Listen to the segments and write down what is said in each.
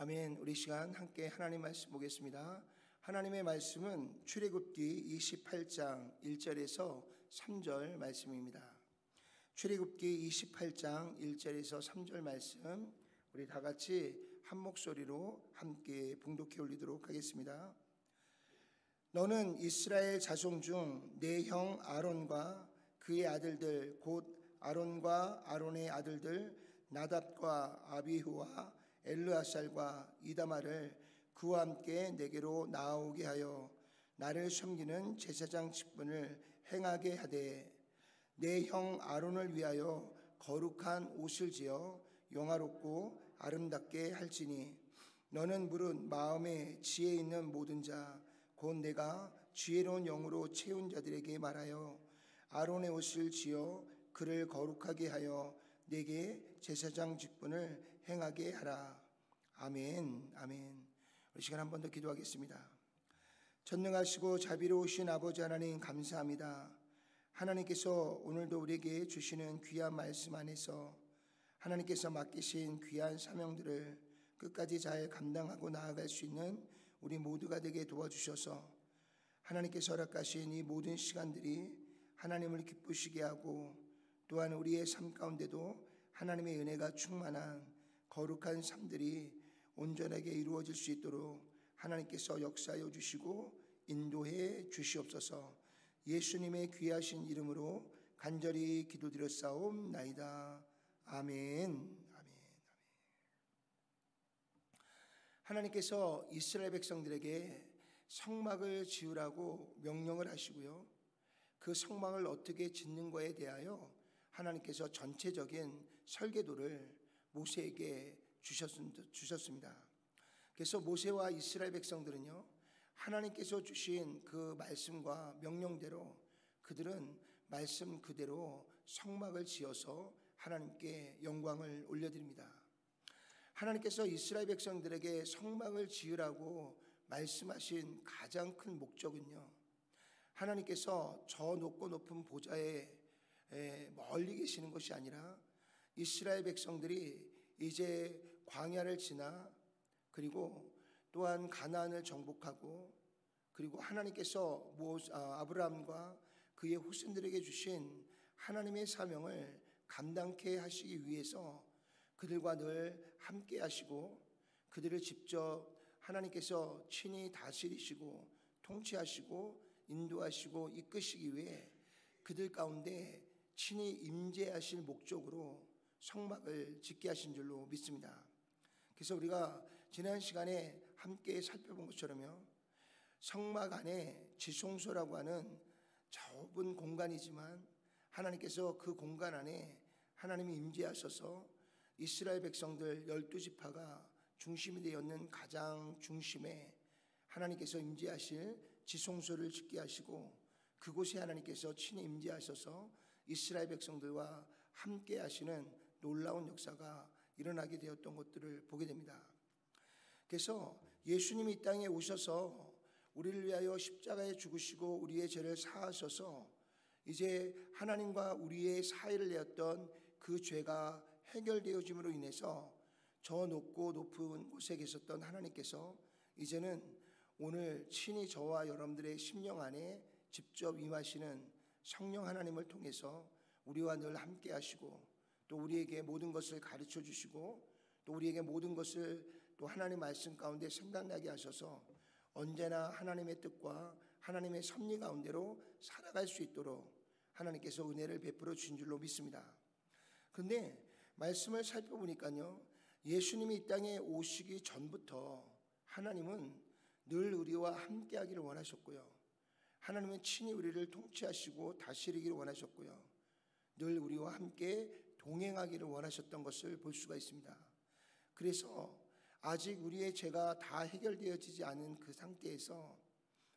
아멘. 우리 시간 함께 하나님 말씀 보겠습니다. 하나님의 말씀은 출애굽기 28장 1절에서 3절 말씀입니다. 출애굽기 28장 1절에서 3절 말씀, 우리 다 같이 한 목소리로 함께 봉독해 올리도록 하겠습니다. 너는 이스라엘 자손 중 내 형 아론과 그의 아들들 곧 아론과 아론의 아들들 나답과 아비후와 엘르아살과 이다말을 그와 함께 내게로 나아오게 하여 나를 섬기는 제사장 직분을 행하게 하되 내 형 아론을 위하여 거룩한 옷을 지어 영화롭고 아름답게 할지니 너는 무릇 마음에 지혜 있는 모든 자 곧 내가 지혜로운 영으로 채운 자들에게 말하여 아론의 옷을 지어 그를 거룩하게 하여 내게 제사장 직분을 행하게 하라. 아멘. 아멘. 우리 시간 한 번 더 기도하겠습니다. 전능하시고 자비로우신 아버지 하나님 감사합니다. 하나님께서 오늘도 우리에게 주시는 귀한 말씀 안에서 하나님께서 맡기신 귀한 사명들을 끝까지 잘 감당하고 나아갈 수 있는 우리 모두가 되게 도와주셔서 하나님께서 허락하신 이 모든 시간들이 하나님을 기쁘시게 하고 또한 우리의 삶 가운데도 하나님의 은혜가 충만한 거룩한 삶들이 온전하게 이루어질 수 있도록 하나님께서 역사하여 주시고 인도해 주시옵소서. 예수님의 귀하신 이름으로 간절히 기도드렸사옵나이다. 아멘. 아멘. 하나님께서 이스라엘 백성들에게 성막을 지으라고 명령을 하시고요, 그 성막을 어떻게 짓는 거에 대하여 하나님께서 전체적인 설계도를 모세에게 주셨습니다. 그래서 모세와 이스라엘 백성들은요, 하나님께서 주신 그 말씀과 명령대로 그들은 말씀 그대로 성막을 지어서 하나님께 영광을 올려드립니다. 하나님께서 이스라엘 백성들에게 성막을 지으라고 말씀하신 가장 큰 목적은요, 하나님께서 저 높고 높은 보좌에 멀리 계시는 것이 아니라 이스라엘 백성들이 이제 광야를 지나 그리고 또한 가나안을 정복하고 그리고 하나님께서 아브라함과 그의 후손들에게 주신 하나님의 사명을 감당케 하시기 위해서 그들과 늘 함께 하시고 그들을 직접 하나님께서 친히 다스리시고 통치하시고 인도하시고 이끄시기 위해 그들 가운데 친히 임재하실 목적으로 성막을 짓게 하신 줄로 믿습니다. 그래서 우리가 지난 시간에 함께 살펴본 것처럼요, 성막 안에 지성소라고 하는 좁은 공간이지만 하나님께서 그 공간 안에 하나님이 임재하셔서 이스라엘 백성들 12지파가 중심이 되었는 가장 중심에 하나님께서 임재하실 지성소를 짓게 하시고 그곳에 하나님께서 친히 임재하셔서 이스라엘 백성들과 함께 하시는 놀라운 역사가 일어나게 되었던 것들을 보게 됩니다. 그래서 예수님이 이 땅에 오셔서 우리를 위하여 십자가에 죽으시고 우리의 죄를 사하셔서 이제 하나님과 우리의 사이를 내었던 그 죄가 해결되어짐으로 인해서 저 높고 높은 곳에 계셨던 하나님께서 이제는 오늘 친히 저와 여러분들의 심령 안에 직접 임하시는 성령 하나님을 통해서 우리와 늘 함께 하시고 또 우리에게 모든 것을 가르쳐 주시고 또 우리에게 모든 것을 또 하나님의 말씀 가운데 생각나게 하셔서 언제나 하나님의 뜻과 하나님의 섭리 가운데로 살아갈 수 있도록 하나님께서 은혜를 베풀어 주신 줄로 믿습니다. 그런데 말씀을 살펴보니까요, 예수님이 이 땅에 오시기 전부터 하나님은 늘 우리와 함께 하기를 원하셨고요, 하나님은 친히 우리를 통치하시고 다스리기를 원하셨고요, 늘 우리와 함께 동행하기를 원하셨던 것을 볼 수가 있습니다. 그래서 아직 우리의 죄가 다 해결되어지지 않은 그 상태에서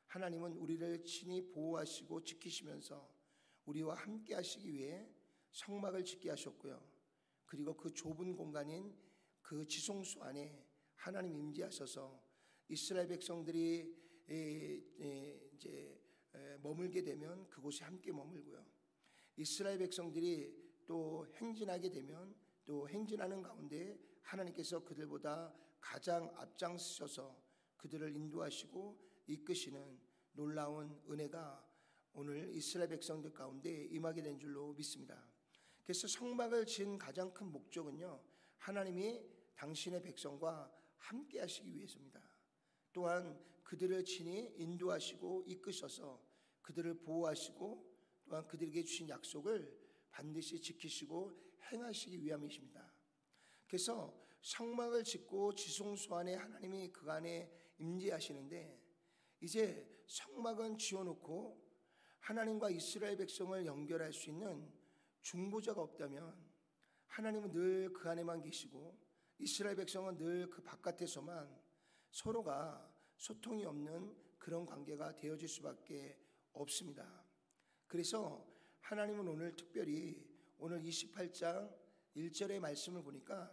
하나님은 우리를 친히 보호하시고 지키시면서 우리와 함께 하시기 위해 성막을 짓게 하셨고요, 그리고 그 좁은 공간인 그 지성소 안에 하나님 임재하셔서 이스라엘 백성들이 이제 머물게 되면 그곳에 함께 머물고요, 이스라엘 백성들이 또 행진하게 되면 또 행진하는 가운데 하나님께서 그들보다 가장 앞장서셔서 그들을 인도하시고 이끄시는 놀라운 은혜가 오늘 이스라엘 백성들 가운데 임하게 된 줄로 믿습니다. 그래서 성막을 지은 가장 큰 목적은요, 하나님이 당신의 백성과 함께 하시기 위해서입니다. 또한 그들을 친히 인도하시고 이끄셔서 그들을 보호하시고 또한 그들에게 주신 약속을 반드시 지키시고 행하시기 위함이십니다. 그래서 성막을 짓고 지성소 안에 하나님이 그 안에 임재하시는데, 이제 성막은 지어놓고 하나님과 이스라엘 백성을 연결할 수 있는 중보자가 없다면 하나님은 늘 그 안에만 계시고 이스라엘 백성은 늘 그 바깥에서만 서로가 소통이 없는 그런 관계가 되어질 수밖에 없습니다. 그래서 하나님은 오늘 특별히 오늘 28장 1절의 말씀을 보니까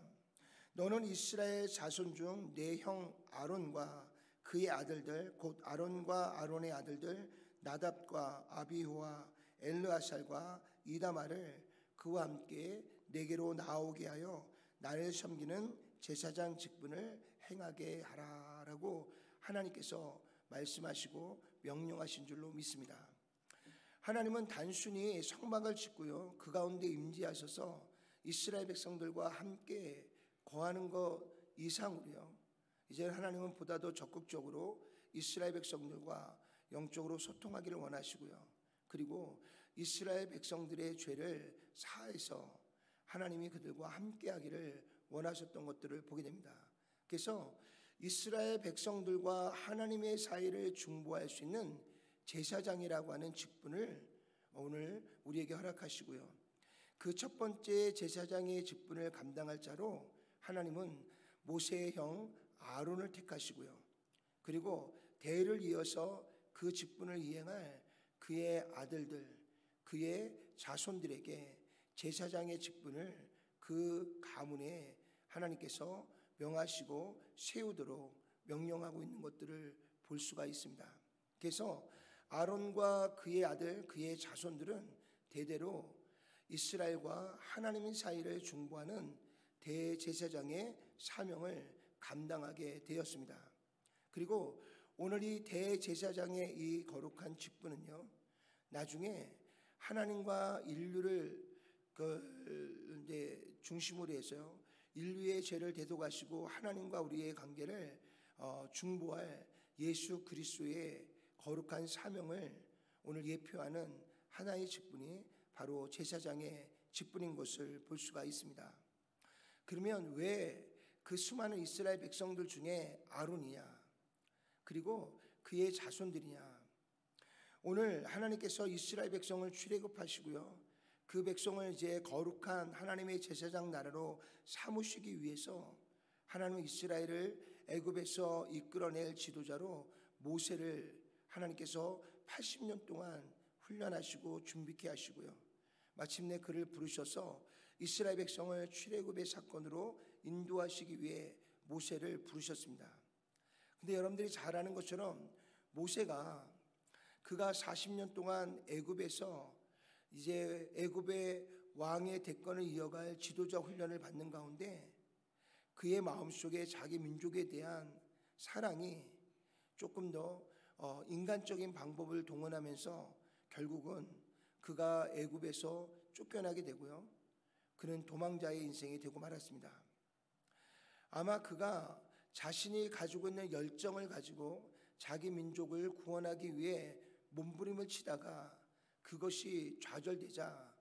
너는 이스라엘 자손 중 내 형 아론과 그의 아들들 곧 아론과 아론의 아들들 나답과 아비후와 엘르아살과 이다마를 그와 함께 내게로 나오게 하여 나를 섬기는 제사장 직분을 행하게 하라라고 하나님께서 말씀하시고 명령하신 줄로 믿습니다. 하나님은 단순히 성막을 짓고요, 그 가운데 임재하셔서 이스라엘 백성들과 함께 거하는 것 이상으로요, 이제 하나님은 보다 더 적극적으로 이스라엘 백성들과 영적으로 소통하기를 원하시고요, 그리고 이스라엘 백성들의 죄를 사해서 하나님이 그들과 함께하기를 원하셨던 것들을 보게 됩니다. 그래서 이스라엘 백성들과 하나님의 사이를 중보할 수 있는 제사장이라고 하는 직분을 오늘 우리에게 허락하시고요, 그 첫 번째 제사장의 직분을 감당할 자로 하나님은 모세의 형 아론을 택하시고요, 그리고 대를 이어서 그 직분을 이행할 그의 아들들, 그의 자손들에게 제사장의 직분을 그 가문에 하나님께서 명하시고 세우도록 명령하고 있는 것들을 볼 수가 있습니다. 그래서 아론과 그의 아들, 그의 자손들은 대대로 이스라엘과 하나님 사이를 중보하는 대제사장의 사명을 감당하게 되었습니다. 그리고 오늘 이 대제사장의 이 거룩한 직분은요, 나중에 하나님과 인류를 이제 중심으로 해서요, 인류의 죄를 대속하시고 하나님과 우리의 관계를 중보할 예수 그리스도의 거룩한 사명을 오늘 예표하는 하나의 직분이 바로 제사장의 직분인 것을 볼 수가 있습니다. 그러면 왜 그 수많은 이스라엘 백성들 중에 아론이냐, 그리고 그의 자손들이냐? 오늘 하나님께서 이스라엘 백성을 출애굽하시고요, 그 백성을 이제 거룩한 하나님의 제사장 나라로 삼으시기 위해서 하나님은 이스라엘을 애굽에서 이끌어낼 지도자로 모세를 하나님께서 80년 동안 훈련하시고 준비케 하시고요, 마침내 그를 부르셔서 이스라엘 백성을 출애굽의 사건으로 인도하시기 위해 모세를 부르셨습니다. 근데 여러분들이 잘 아는 것처럼 모세가 그가 40년 동안 애굽에서 이제 애굽의 왕의 대권을 이어갈 지도자 훈련을 받는 가운데 그의 마음속에 자기 민족에 대한 사랑이 조금 더 인간적인 방법을 동원하면서 결국은 그가 애굽에서 쫓겨나게 되고요, 그는 도망자의 인생이 되고 말았습니다. 아마 그가 자신이 가지고 있는 열정을 가지고 자기 민족을 구원하기 위해 몸부림을 치다가 그것이 좌절되자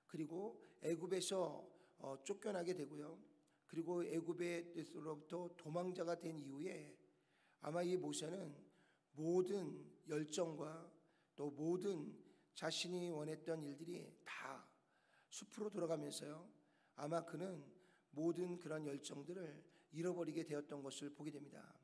그리고 애굽에서 쫓겨나게 되고요, 그리고 애굽에서로부터 도망자가 된 이후에 아마 이 모세는 모든 열정과 또 모든 자신이 원했던 일들이 다 숲으로 돌아가면서요, 아마 그는 모든 그런 열정들을 잃어버리게 되었던 것을 보게 됩니다.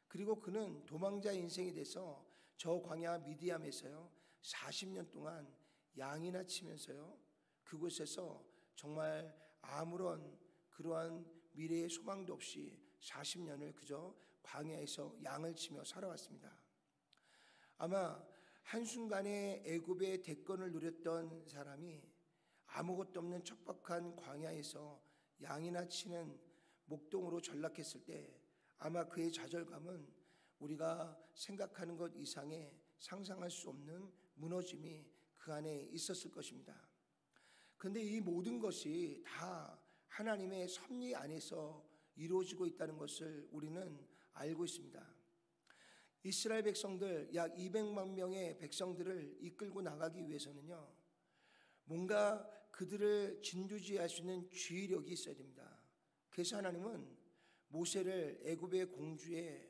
그리고 그는 도망자 인생이 돼서 저 광야 미디암에서요 40년 동안 양이나 치면서요 그곳에서 정말 아무런 그러한 미래의 소망도 없이 40년을 그저 광야에서 양을 치며 살아왔습니다. 아마 한순간에 애굽의 대권을 누렸던 사람이 아무것도 없는 척박한 광야에서 양이나 치는 목동으로 전락했을 때 아마 그의 좌절감은 우리가 생각하는 것 이상의 상상할 수 없는 무너짐이 그 안에 있었을 것입니다. 그런데 이 모든 것이 다 하나님의 섭리 안에서 이루어지고 있다는 것을 우리는 알고 있습니다. 이스라엘 백성들 약 200만 명의 백성들을 이끌고 나가기 위해서는요, 뭔가 그들을 진두지휘할 수 있는 주의력이 있어야 됩니다. 그래서 하나님은 모세를 애굽의 공주의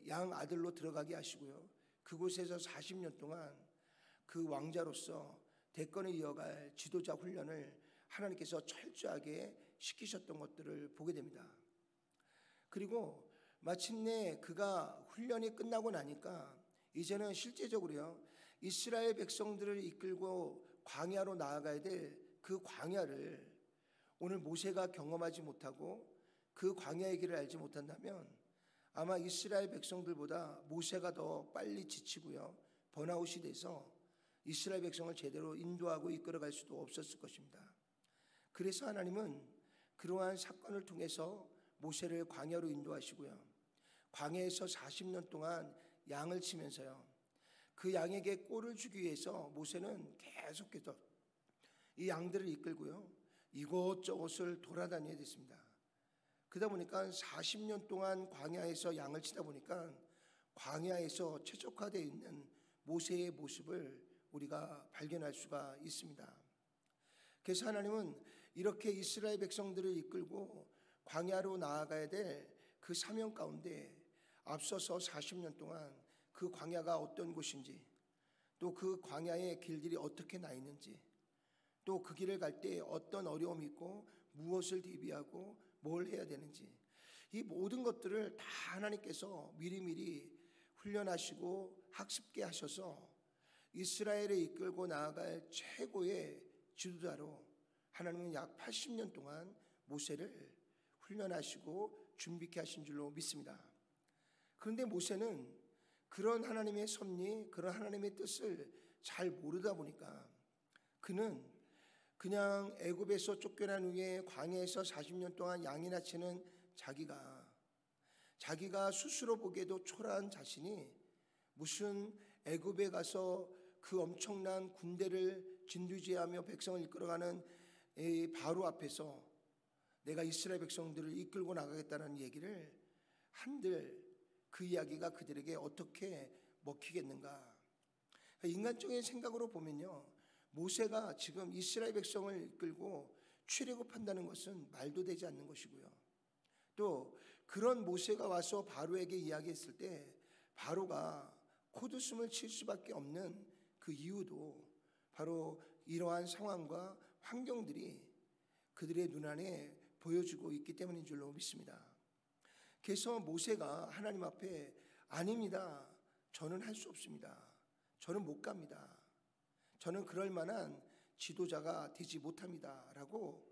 양 아들로 들어가게 하시고요, 그곳에서 40년 동안 그 왕자로서 대권을 이어갈 지도자 훈련을 하나님께서 철저하게 시키셨던 것들을 보게 됩니다. 그리고 마침내 그가 훈련이 끝나고 나니까 이제는 실제적으로요, 이스라엘 백성들을 이끌고 광야로 나아가야 될 그 광야를 오늘 모세가 경험하지 못하고 그 광야의 길을 알지 못한다면 아마 이스라엘 백성들보다 모세가 더 빨리 지치고요, 번아웃이 돼서 이스라엘 백성을 제대로 인도하고 이끌어갈 수도 없었을 것입니다. 그래서 하나님은 그러한 사건을 통해서 모세를 광야로 인도하시고요, 광야에서 40년 동안 양을 치면서요, 그 양에게 꼴을 주기 위해서 모세는 계속해서 이 양들을 이끌고요, 이곳저곳을 돌아다녀야 됐습니다. 그러다 보니까 40년 동안 광야에서 양을 치다 보니까 광야에서 최적화되어 있는 모세의 모습을 우리가 발견할 수가 있습니다. 그래서 하나님은 이렇게 이스라엘 백성들을 이끌고 광야로 나아가야 될 그 사명 가운데 앞서서 40년 동안 그 광야가 어떤 곳인지, 또 그 광야의 길들이 어떻게 나 있는지, 또 그 길을 갈 때 어떤 어려움이 있고 무엇을 대비하고 뭘 해야 되는지, 이 모든 것들을 다 하나님께서 미리미리 훈련하시고 학습게 하셔서 이스라엘을 이끌고 나아갈 최고의 지도자로 하나님은 약 80년 동안 모세를 훈련하시고 준비케 하신 줄로 믿습니다. 그런데 모세는 그런 하나님의 섭리, 그런 하나님의 뜻을 잘 모르다 보니까 그는 그냥 애굽에서 쫓겨난 후에 광야에서 40년 동안 양이나 치는 자기가 스스로 보기에도 초라한 자신이 무슨 애굽에 가서 그 엄청난 군대를 진두지휘하며 백성을 이끌어가는 이 바로 앞에서 내가 이스라엘 백성들을 이끌고 나가겠다는 얘기를 한들 그 이야기가 그들에게 어떻게 먹히겠는가. 인간적인 생각으로 보면요, 모세가 지금 이스라엘 백성을 이끌고 출애굽한다는 것은 말도 되지 않는 것이고요, 또 그런 모세가 와서 바로에게 이야기했을 때 바로가 코웃음을 칠 수밖에 없는 그 이유도 바로 이러한 상황과 환경들이 그들의 눈안에 보여주고 있기 때문인 줄로 믿습니다. 그래서 모세가 하나님 앞에 아닙니다, 저는 할 수 없습니다, 저는 못 갑니다, 저는 그럴 만한 지도자가 되지 못합니다 라고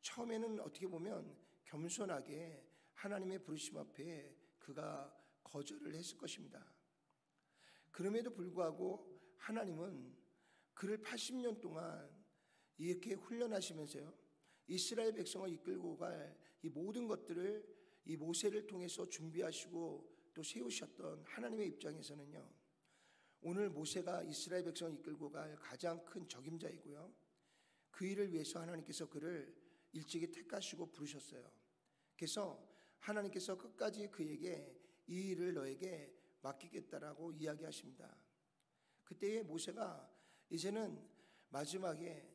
처음에는 어떻게 보면 겸손하게 하나님의 부르심 앞에 그가 거절을 했을 것입니다. 그럼에도 불구하고 하나님은 그를 80년 동안 이렇게 훈련하시면서요, 이스라엘 백성을 이끌고 갈 이 모든 것들을 이 모세를 통해서 준비하시고 또 세우셨던 하나님의 입장에서는요, 오늘 모세가 이스라엘 백성을 이끌고 갈 가장 큰 적임자이고요, 그 일을 위해서 하나님께서 그를 일찍이 택하시고 부르셨어요. 그래서 하나님께서 끝까지 그에게 이 일을 너에게 맡기겠다라고 이야기하십니다. 그때에 모세가 이제는 마지막에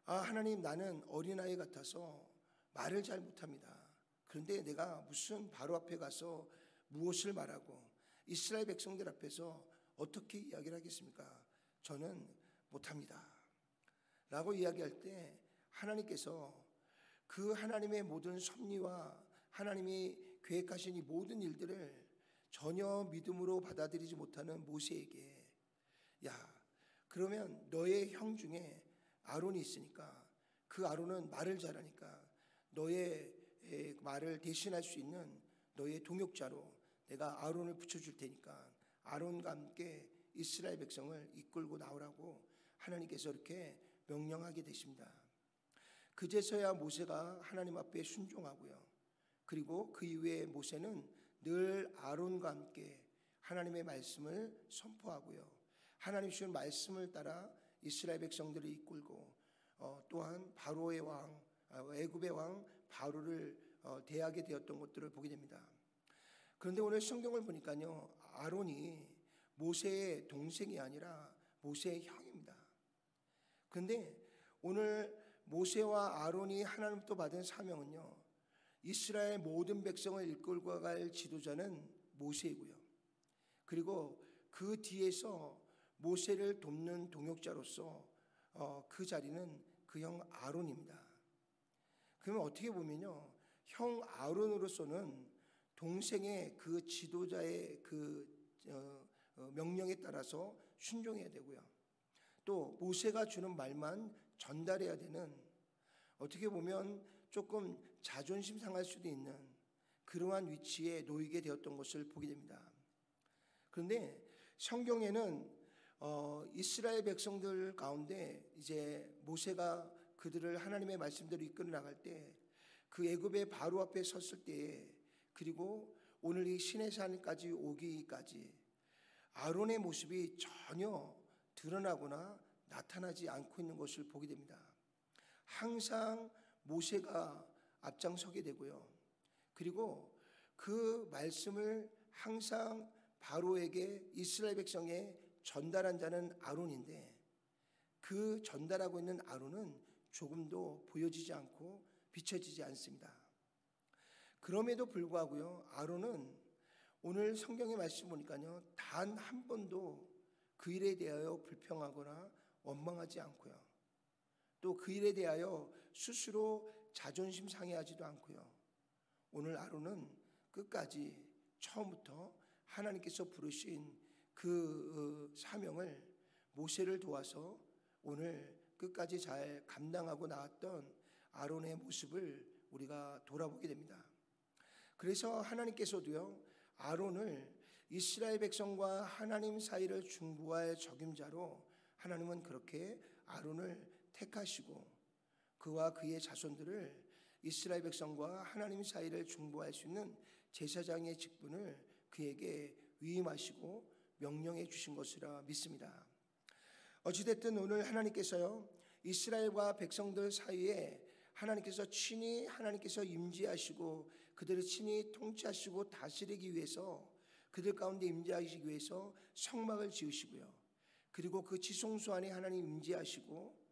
하나님, 나는 어린아이 같아서 말을 잘 못합니다. 그런데 내가 무슨 바로 앞에 가서 무엇을 말하고 이스라엘 백성들 앞에서 어떻게 이야기를 하겠습니까? 저는 못합니다 라고 이야기할 때 하나님께서 그 하나님의 모든 섭리와 하나님이 계획하신 이 모든 일들을 전혀 믿음으로 받아들이지 못하는 모세에게, 야, 그러면 너의 형 중에 아론이 있으니까 그 아론은 말을 잘하니까 너의 말을 대신할 수 있는 너의 동역자로 내가 아론을 붙여줄 테니까 아론과 함께 이스라엘 백성을 이끌고 나오라고 하나님께서 이렇게 명령하게 되십니다. 그제서야 모세가 하나님 앞에 순종하고요. 그리고 그 이후에 모세는 늘 아론과 함께 하나님의 말씀을 선포하고요. 하나님 주신 말씀을 따라 이스라엘 백성들을 이끌고 또한 바로의 왕, 애굽의 왕 바로를 대하게 되었던 것들을 보게 됩니다. 그런데 오늘 성경을 보니까요, 아론이 모세의 동생이 아니라 모세의 형입니다. 그런데 오늘 모세와 아론이 하나님부터 받은 사명은요, 이스라엘 모든 백성을 이끌고 갈 지도자는 모세이고요. 그리고 그 뒤에서 모세를 돕는 동역자로서 그 자리는 그 형 아론입니다. 그러면 어떻게 보면요, 형 아론으로서는 동생의 그 지도자의 그 명령에 따라서 순종해야 되고요. 또 모세가 주는 말만 전달해야 되는, 어떻게 보면 조금 자존심 상할 수도 있는 그러한 위치에 놓이게 되었던 것을 보게 됩니다. 그런데 성경에는 이스라엘 백성들 가운데 이제 모세가 그들을 하나님의 말씀대로 이끌어 나갈 때, 그 애굽의 바로 앞에 섰을 때에, 그리고 오늘 이 시내산까지 오기까지 아론의 모습이 전혀 드러나거나 나타나지 않고 있는 것을 보게 됩니다. 항상 모세가 앞장서게 되고요. 그리고 그 말씀을 항상 바로에게 이스라엘 백성에 전달한 자는 아론인데, 그 전달하고 있는 아론은 조금도 보여지지 않고 비춰지지 않습니다. 그럼에도 불구하고요, 아론은 오늘 성경의 말씀 보니까요, 단 한 번도 그 일에 대하여 불평하거나 원망하지 않고요, 또 그 일에 대하여 스스로 자존심 상해하지도 않고요. 오늘 아론은 끝까지 처음부터 하나님께서 부르신 그 사명을 모세를 도와서 오늘 끝까지 잘 감당하고 나왔던 아론의 모습을 우리가 돌아보게 됩니다. 그래서 하나님께서도요, 아론을 이스라엘 백성과 하나님 사이를 중보할 적임자로 하나님은 그렇게 아론을 택하시고 그와 그의 자손들을 이스라엘 백성과 하나님 사이를 중보할 수 있는 제사장의 직분을 그에게 위임하시고 명령해 주신 것이라 믿습니다. 어찌됐든 오늘 하나님께서요, 이스라엘과 백성들 사이에 하나님께서 친히 하나님께서 임재하시고 그들을 친히 통치하시고 다스리기 위해서, 그들 가운데 임재하시기 위해서 성막을 지으시고요. 그리고 그 지성소 안에 하나님 임재하시고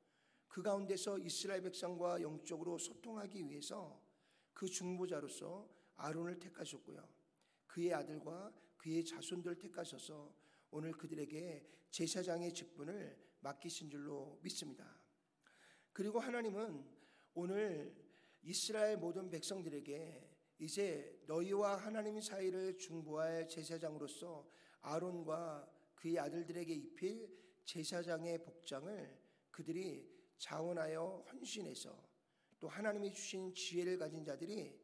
그 가운데서 이스라엘 백성과 영적으로 소통하기 위해서 그 중보자로서 아론을 택하셨고요. 그의 아들과 그의 자손들을 택하셔서 오늘 그들에게 제사장의 직분을 맡기신 줄로 믿습니다. 그리고 하나님은 오늘 이스라엘 모든 백성들에게 이제 너희와 하나님 사이를 중보할 제사장으로서 아론과 그의 아들들에게 입힐 제사장의 복장을 그들이 자원하여 헌신해서, 또 하나님이 주신 지혜를 가진 자들이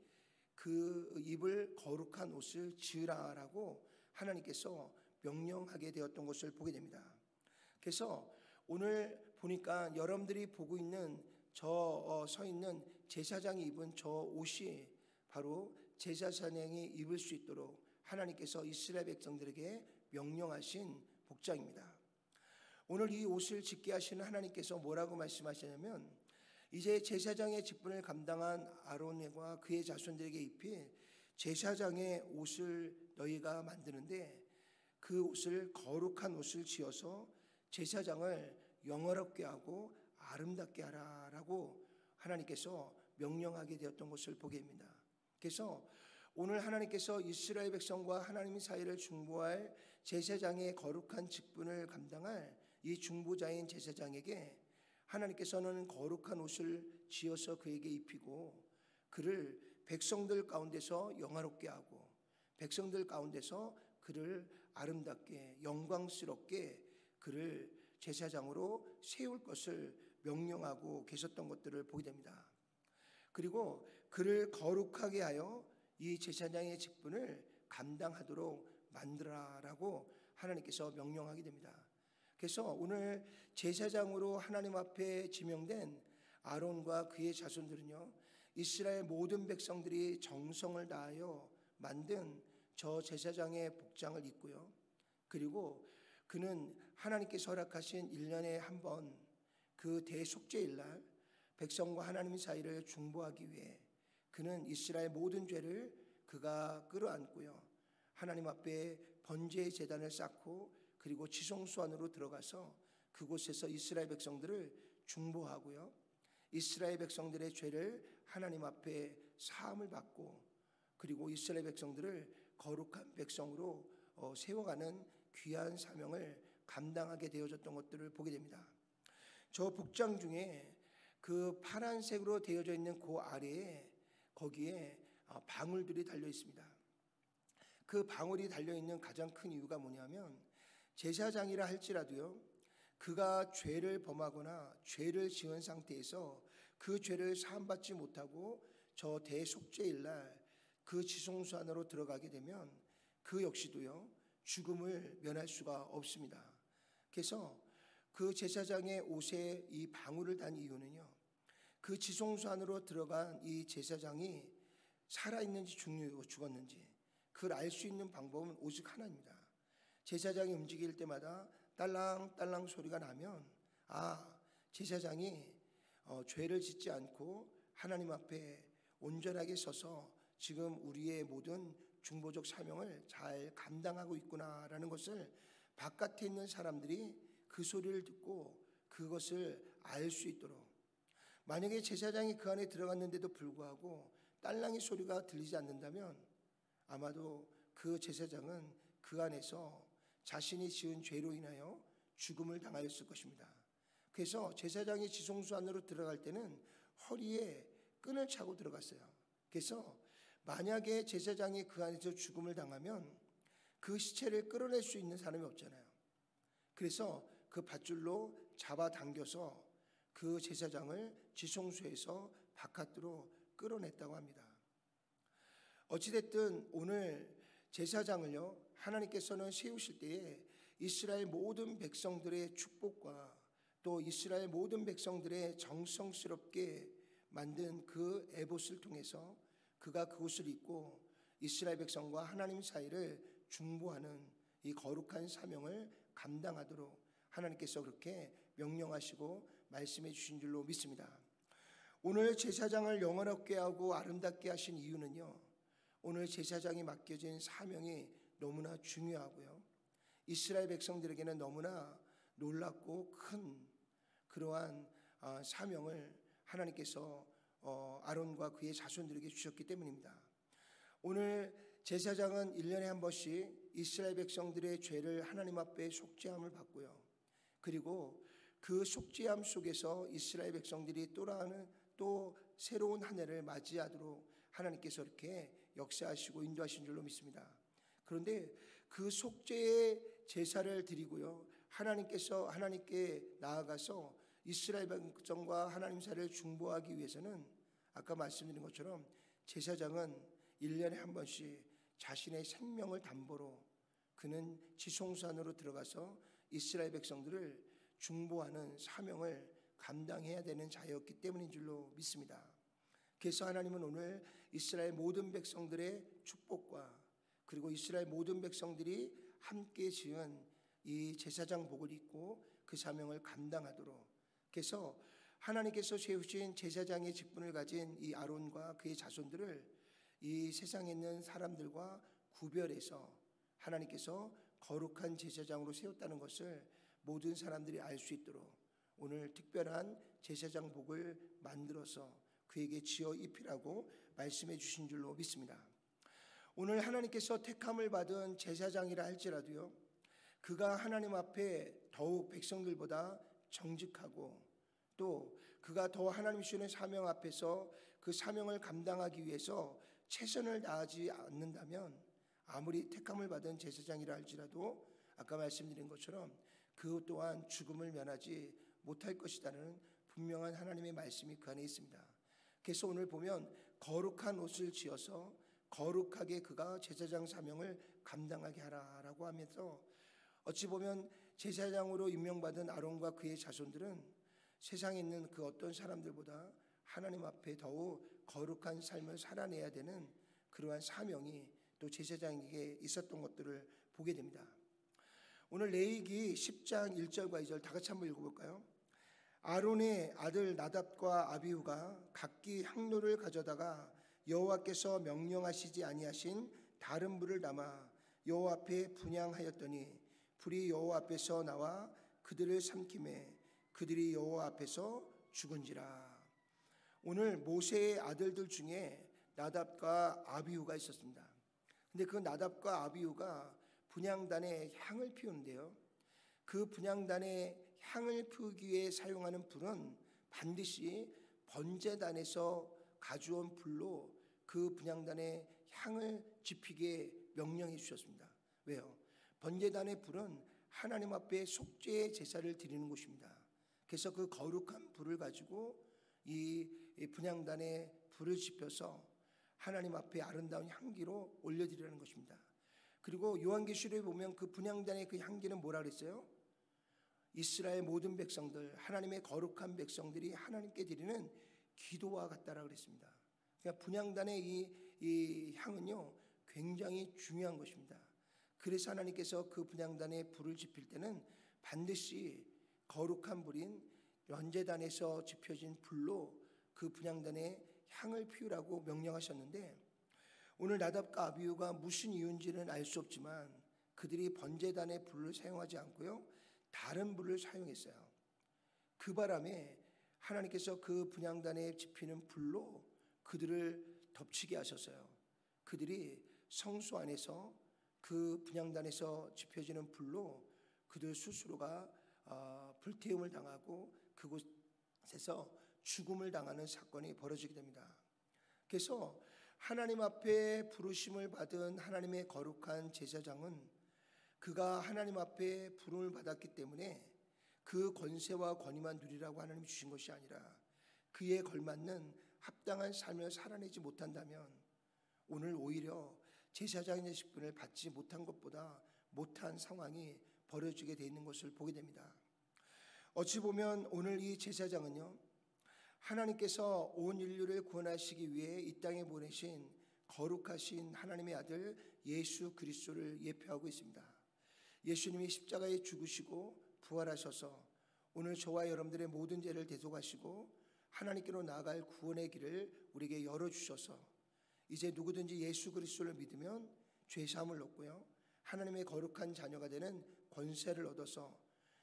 그 입을 거룩한 옷을 지으라라고 하나님께서 명령하게 되었던 것을 보게 됩니다. 그래서 오늘 보니까 여러분들이 보고 있는 서 있는 제사장이 입은 저 옷이 바로 제사장이 입을 수 있도록 하나님께서 이스라엘 백성들에게 명령하신 복장입니다. 오늘 이 옷을 짓게 하시는 하나님께서 뭐라고 말씀하시냐면, 이제 제사장의 직분을 감당한 아론과 그의 자손들에게 입힐 제사장의 옷을 너희가 만드는데 그 옷을 거룩한 옷을 지어서 제사장을 영화롭게 하고 아름답게 하라라고 하나님께서 명령하게 되었던 것을 보게 됩니다. 그래서 오늘 하나님께서 이스라엘 백성과 하나님 사이를 중보할 제사장의 거룩한 직분을 감당할 이 중보자인 제사장에게 하나님께서는 거룩한 옷을 지어서 그에게 입히고 그를 백성들 가운데서 영화롭게 하고 백성들 가운데서 그를 아름답게 영광스럽게 그를 제사장으로 세울 것을 명령하고 계셨던 것들을 보게 됩니다. 그리고 그를 거룩하게 하여 이 제사장의 직분을 감당하도록 만들어라라고 하나님께서 명령하게 됩니다. 그래서 오늘 제사장으로 하나님 앞에 지명된 아론과 그의 자손들은요, 이스라엘 모든 백성들이 정성을 다하여 만든 저 제사장의 복장을 입고요. 그리고 그는 하나님께서 허락하신 1년에 한 번 그 대속죄일 날 백성과 하나님 사이를 중보하기 위해 그는 이스라엘 모든 죄를 그가 끌어안고요, 하나님 앞에 번제의 제단을 쌓고 그리고 지성소 안으로 들어가서 그곳에서 이스라엘 백성들을 중보하고요, 이스라엘 백성들의 죄를 하나님 앞에 사함을 받고 그리고 이스라엘 백성들을 거룩한 백성으로 세워가는 귀한 사명을 감당하게 되어졌던 것들을 보게 됩니다. 저 복장 중에 그 파란색으로 되어져 있는 그 아래에 거기에 방울들이 달려 있습니다. 그 방울이 달려 있는 가장 큰 이유가 뭐냐면, 제사장이라 할지라도요, 그가 죄를 범하거나 죄를 지은 상태에서 그 죄를 사함받지 못하고 저 대속죄일 날 그 지성소 안으로 들어가게 되면 그 역시도요, 죽음을 면할 수가 없습니다. 그래서 그 제사장의 옷에 이 방울을 단 이유는요, 그 지성소 안으로 들어간 이 제사장이 살아있는지 죽었는지 그걸 알 수 있는 방법은 오직 하나입니다. 제사장이 움직일 때마다 딸랑딸랑 소리가 나면 제사장이 죄를 짓지 않고 하나님 앞에 온전하게 서서 지금 우리의 모든 중보적 사명을 잘 감당하고 있구나라는 것을 바깥에 있는 사람들이 그 소리를 듣고 그것을 알 수 있도록, 만약에 제사장이 그 안에 들어갔는데도 불구하고 딸랑이 소리가 들리지 않는다면 아마도 그 제사장은 그 안에서 자신이 지은 죄로 인하여 죽음을 당하였을 것입니다. 그래서 제사장이 지성소 안으로 들어갈 때는 허리에 끈을 차고 들어갔어요. 그래서 만약에 제사장이 그 안에서 죽음을 당하면 그 시체를 끌어낼 수 있는 사람이 없잖아요. 그래서 그 밧줄로 잡아당겨서 그 제사장을 지성소에서 바깥으로 끌어냈다고 합니다. 어찌됐든 오늘 제사장을요, 하나님께서는 세우실 때에 이스라엘 모든 백성들의 축복과 또 이스라엘 모든 백성들의 정성스럽게 만든 그 에봇을 통해서 그가 그것을 입고 이스라엘 백성과 하나님 사이를 중보하는 이 거룩한 사명을 감당하도록 하나님께서 그렇게 명령하시고 말씀해 주신 줄로 믿습니다. 오늘 제사장을 영원하게 하고 아름답게 하신 이유는요, 오늘 제사장이 맡겨진 사명이 너무나 중요하고요, 이스라엘 백성들에게는 너무나 놀랍고 큰 그러한 사명을 하나님께서 아론과 그의 자손들에게 주셨기 때문입니다. 오늘 제사장은 1년에 한 번씩 이스라엘 백성들의 죄를 하나님 앞에 속죄함을 받고요, 그리고 그 속죄함 속에서 이스라엘 백성들이 또 새로운 한 해를 맞이하도록 하나님께서 이렇게 역사하시고 인도하신 줄로 믿습니다. 그런데 그 속죄의 제사를 드리고요, 하나님께 나아가서 이스라엘 백성과 하나님 사이를 중보하기 위해서는 아까 말씀드린 것처럼 제사장은 1년에 한 번씩 자신의 생명을 담보로 그는 지성소 안으로 들어가서 이스라엘 백성들을 중보하는 사명을 감당해야 되는 자였기 때문인 줄로 믿습니다. 그래서 하나님은 오늘 이스라엘 모든 백성들의 축복과 그리고 이스라엘 모든 백성들이 함께 지은 이 제사장 복을 입고 그 사명을 감당하도록, 그래서 하나님께서 세우신 제사장의 직분을 가진 이 아론과 그의 자손들을 이 세상에 있는 사람들과 구별해서 하나님께서 거룩한 제사장으로 세웠다는 것을 모든 사람들이 알 수 있도록 오늘 특별한 제사장 복을 만들어서 그에게 지어 입히라고 말씀해 주신 줄로 믿습니다. 오늘 하나님께서 택함을 받은 제사장이라 할지라도요, 그가 하나님 앞에 더욱 백성들보다 정직하고 또 그가 더 하나님 주시는 사명 앞에서 그 사명을 감당하기 위해서 최선을 다하지 않는다면 아무리 택함을 받은 제사장이라 할지라도 아까 말씀드린 것처럼 그 또한 죽음을 면하지 못할 것이라는 분명한 하나님의 말씀이 그 안에 있습니다. 그래서 오늘 보면 거룩한 옷을 지어서 거룩하게 그가 제사장 사명을 감당하게 하라라고 하면서 어찌 보면 제사장으로 임명받은 아론과 그의 자손들은 세상에 있는 그 어떤 사람들보다 하나님 앞에 더욱 거룩한 삶을 살아내야 되는 그러한 사명이 또 제사장에게 있었던 것들을 보게 됩니다. 오늘 레위기 10장 1절과 2절 다 같이 한번 읽어볼까요? 아론의 아들 나답과 아비후가 각기 향로를 가져다가 여호와께서 명령하시지 아니하신 다른 불을 담아 여호와 앞에 분향하였더니 불이 여호와 앞에서 나와 그들을 삼키매 그들이 여호와 앞에서 죽은지라. 오늘 모세의 아들들 중에 나답과 아비후가 있었습니다. 근데 그 나답과 아비후가 분향단에 향을 피우는데요, 그 분향단에 향을 피우기 위해 사용하는 불은 반드시 번제단에서 가져온 불로 그 분향단에 향을 지피게 명령해 주셨습니다. 왜요? 번제단의 불은 하나님 앞에 속죄의 제사를 드리는 곳입니다. 그래서 그 거룩한 불을 가지고 이 분향단에 불을 지펴서 하나님 앞에 아름다운 향기로 올려드리라는 것입니다. 그리고 요한계시록에 보면 그 분향단의 그 향기는 뭐라 그랬어요? 이스라엘 모든 백성들, 하나님의 거룩한 백성들이 하나님께 드리는 기도와 같다라고 그랬습니다. 그러니까 분향단의 이 향은요 굉장히 중요한 것입니다. 그래서 하나님께서 그 분향단에 불을 지필 때는 반드시 거룩한 불인 번제단에서 지펴진 불로 그 분향단에 향을 피우라고 명령하셨는데, 오늘 나답과 아비후가 무슨 이유인지는 알 수 없지만 그들이 번제단의 불을 사용하지 않고요 다른 불을 사용했어요. 그 바람에 하나님께서 그 분향단에 지피는 불로 그들을 덮치게 하셨어요. 그들이 성소 안에서 그 분향단에서 지펴지는 불로 그들 스스로가 불태움을 당하고 그곳에서 죽음을 당하는 사건이 벌어지게 됩니다. 그래서 하나님 앞에 부르심을 받은 하나님의 거룩한 제사장은 그가 하나님 앞에 부름을 받았기 때문에 그 권세와 권위만 누리라고 하나님이 주신 것이 아니라 그에 걸맞는 합당한 삶을 살아내지 못한다면 오늘 오히려 제사장의 직분을 받지 못한 것보다 못한 상황이 벌어지게 되어 있는 것을 보게 됩니다. 어찌 보면 오늘 이 제사장은요 하나님께서 온 인류를 구원하시기 위해 이 땅에 보내신 거룩하신 하나님의 아들 예수 그리스도를 예표하고 있습니다. 예수님이 십자가에 죽으시고 부활하셔서 오늘 저와 여러분들의 모든 죄를 대속하시고 하나님께로 나아갈 구원의 길을 우리에게 열어주셔서 이제 누구든지 예수 그리스도를 믿으면 죄사함을 얻고요 하나님의 거룩한 자녀가 되는 권세를 얻어서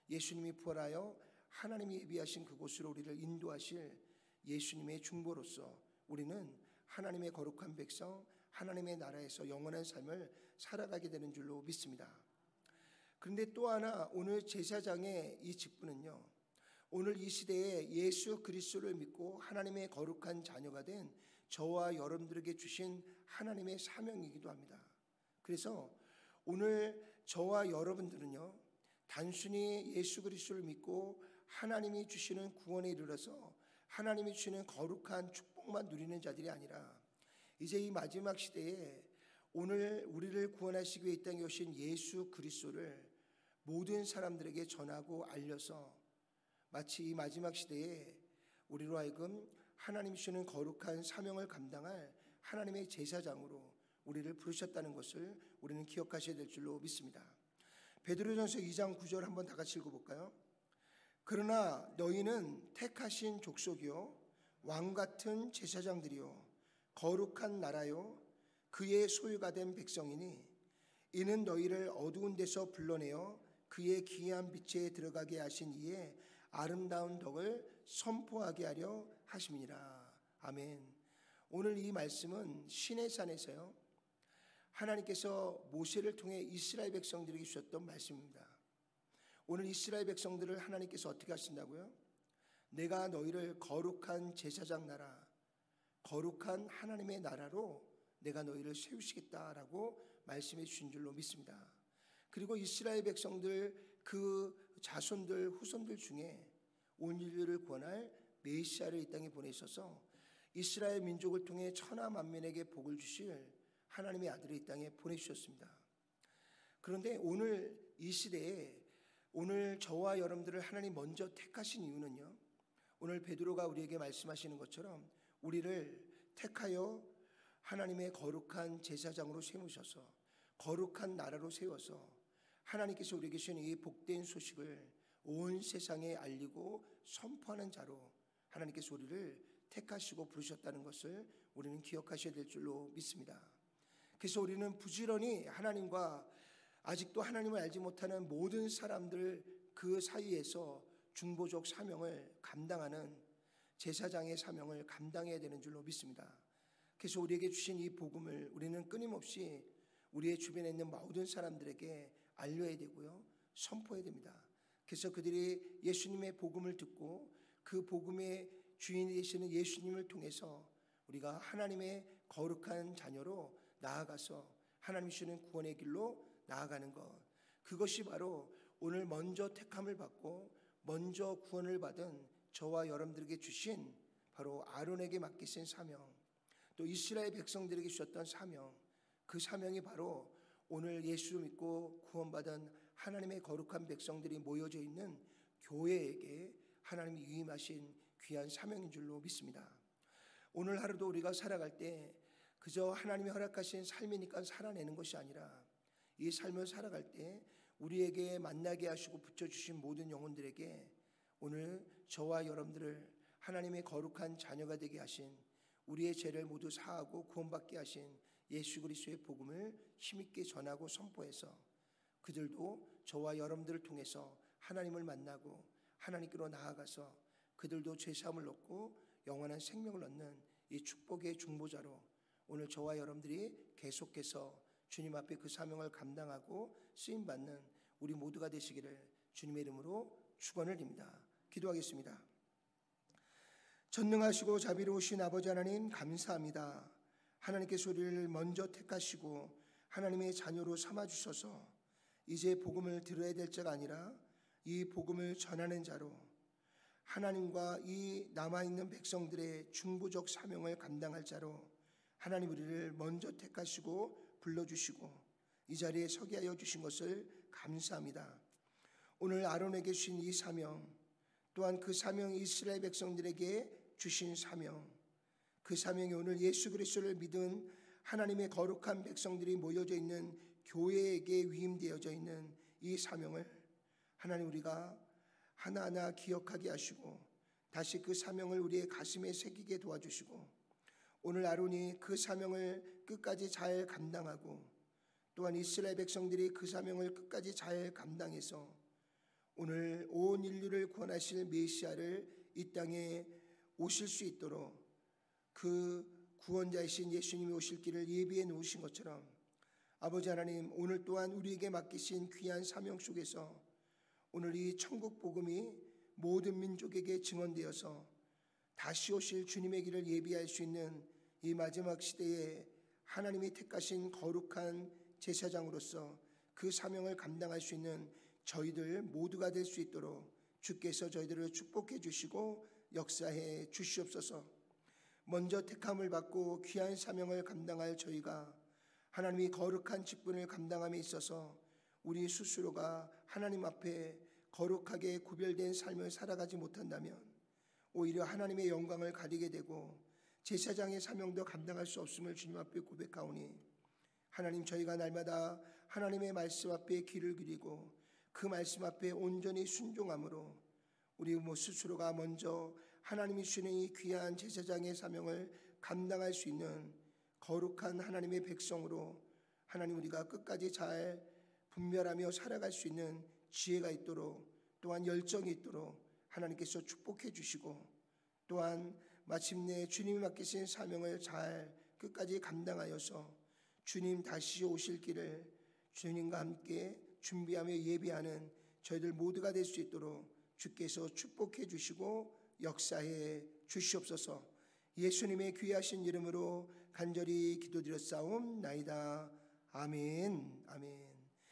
예수님이 부활하여 하나님이 예비하신 그곳으로 우리를 인도하실 예수님의 중보로서 우리는 하나님의 거룩한 백성, 하나님의 나라에서 영원한 삶을 살아가게 되는 줄로 믿습니다. 그런데 또 하나 오늘 제사장의 이 직분은요 오늘 이 시대에 예수 그리스도를 믿고 하나님의 거룩한 자녀가 된 저와 여러분들에게 주신 하나님의 사명이기도 합니다. 그래서 오늘 저와 여러분들은요 단순히 예수 그리스도를 믿고 하나님이 주시는 구원에 이르러서 하나님이 주시는 거룩한 축복만 누리는 자들이 아니라 이제 이 마지막 시대에 오늘 우리를 구원하시기 위해 이 땅에 오신 예수 그리스도를 모든 사람들에게 전하고 알려서 마치 이 마지막 시대에 우리로 하여금 하나님이 주시는 거룩한 사명을 감당할 하나님의 제사장으로 우리를 부르셨다는 것을 우리는 기억하셔야 될 줄로 믿습니다. 베드로전서 2장 9절 한번 다 같이 읽어볼까요? 그러나 너희는 택하신 족속이요 왕같은 제사장들이요 거룩한 나라요 그의 소유가 된 백성이니 이는 너희를 어두운 데서 불러내어 그의 기이한 빛에 들어가게 하신 이의 아름다운 덕을 선포하게 하려 하심이니라. 아멘. 오늘 이 말씀은 시내산에서요 하나님께서 모세를 통해 이스라엘 백성들에게 주셨던 말씀입니다. 오늘 이스라엘 백성들을 하나님께서 어떻게 하신다고요? 내가 너희를 거룩한 제사장 나라, 거룩한 하나님의 나라로 내가 너희를 세우시겠다라고 말씀해 주신 줄로 믿습니다. 그리고 이스라엘 백성들 그 자손들 후손들 중에 온 인류를 구원할 메시아를 이 땅에 보내셔서 이스라엘 민족을 통해 천하 만민에게 복을 주실 하나님의 아들을 이 땅에 보내주셨습니다. 그런데 오늘 이 시대에 오늘 저와 여러분들을 하나님 먼저 택하신 이유는요 오늘 베드로가 우리에게 말씀하시는 것처럼 우리를 택하여 하나님의 거룩한 제사장으로 세우셔서 거룩한 나라로 세워서 하나님께서 우리에게 주신 이 복된 소식을 온 세상에 알리고 선포하는 자로 하나님께서 우리를 택하시고 부르셨다는 것을 우리는 기억하셔야 될 줄로 믿습니다. 그래서 우리는 부지런히 하나님과 아직도 하나님을 알지 못하는 모든 사람들 그 사이에서 중보적 사명을 감당하는 제사장의 사명을 감당해야 되는 줄로 믿습니다. 그래서 우리에게 주신 이 복음을 우리는 끊임없이 우리의 주변에 있는 모든 사람들에게 알려야 되고요, 선포해야 됩니다. 그래서 그들이 예수님의 복음을 듣고 그 복음의 주인이 되시는 예수님을 통해서 우리가 하나님의 거룩한 자녀로 나아가서 하나님 주시는 구원의 길로 나아가는 것, 그것이 바로 오늘 먼저 택함을 받고 먼저 구원을 받은 저와 여러분들에게 주신 바로 아론에게 맡기신 사명, 또 이스라엘 백성들에게 주셨던 사명, 그 사명이 바로 오늘 예수 믿고 구원받은 하나님의 거룩한 백성들이 모여져 있는 교회에게 하나님이 위임하신 귀한 사명인 줄로 믿습니다. 오늘 하루도 우리가 살아갈 때 그저 하나님이 허락하신 삶이니까 살아내는 것이 아니라 이 삶을 살아갈 때 우리에게 만나게 하시고 붙여주신 모든 영혼들에게 오늘 저와 여러분들을 하나님의 거룩한 자녀가 되게 하신, 우리의 죄를 모두 사하고 구원받게 하신 예수 그리스도의 복음을 힘있게 전하고 선포해서 그들도 저와 여러분들을 통해서 하나님을 만나고 하나님께로 나아가서 그들도 죄사함을 얻고 영원한 생명을 얻는 이 축복의 중보자로 오늘 저와 여러분들이 계속해서 주님 앞에 그 사명을 감당하고 쓰임받는 우리 모두가 되시기를 주님의 이름으로 축원을 드립니다. 기도하겠습니다. 전능하시고 자비로우신 아버지 하나님, 감사합니다. 하나님께서 우리를 먼저 택하시고 하나님의 자녀로 삼아주셔서 이제 복음을 들어야 될 자가 아니라 이 복음을 전하는 자로 하나님과 이 남아있는 백성들의 중보적 사명을 감당할 자로 하나님 우리를 먼저 택하시고 불러주시고 이 자리에 서게 하여 주신 것을 감사합니다. 오늘 아론에게 주신 이 사명, 또한 그 사명이 이스라엘 백성들에게 주신 사명, 그 사명이 오늘 예수 그리스도를 믿은 하나님의 거룩한 백성들이 모여져 있는 교회에게 위임되어져 있는 이 사명을 하나님 우리가 하나하나 기억하게 하시고 다시 그 사명을 우리의 가슴에 새기게 도와주시고 오늘 아론이 그 사명을 끝까지 잘 감당하고 또한 이스라엘 백성들이 그 사명을 끝까지 잘 감당해서 오늘 온 인류를 구원하실 메시아를 이 땅에 오실 수 있도록 그 구원자이신 예수님이 오실 길을 예비해 놓으신 것처럼 아버지 하나님, 오늘 또한 우리에게 맡기신 귀한 사명 속에서 오늘 이 천국 복음이 모든 민족에게 증언되어서 다시 오실 주님의 길을 예비할 수 있는 이 마지막 시대에 하나님이 택하신 거룩한 제사장으로서 그 사명을 감당할 수 있는 저희들 모두가 될 수 있도록 주께서 저희들을 축복해 주시고 역사해 주시옵소서. 먼저 택함을 받고 귀한 사명을 감당할 저희가 하나님이 거룩한 직분을 감당함에 있어서 우리 스스로가 하나님 앞에 거룩하게 구별된 삶을 살아가지 못한다면 오히려 하나님의 영광을 가리게 되고 제사장의 사명도 감당할 수 없음을 주님 앞에 고백하오니 하나님, 저희가 날마다 하나님의 말씀 앞에 귀를 기리고 그 말씀 앞에 온전히 순종함으로 우리 스스로가 먼저 하나님이 주시는 이 귀한 제사장의 사명을 감당할 수 있는 거룩한 하나님의 백성으로 하나님 우리가 끝까지 잘 분별하며 살아갈 수 있는 지혜가 있도록 또한 열정이 있도록 하나님께서 축복해 주시고 또한 마침내 주님이 맡기신 사명을 잘 끝까지 감당하여서 주님 다시 오실 길을 주님과 함께 준비하며 예비하는 저희들 모두가 될 수 있도록 주께서 축복해 주시고 역사해 주시옵소서. 예수님의 귀하신 이름으로 간절히 기도드렸사옵나이다. 아멘. 아멘.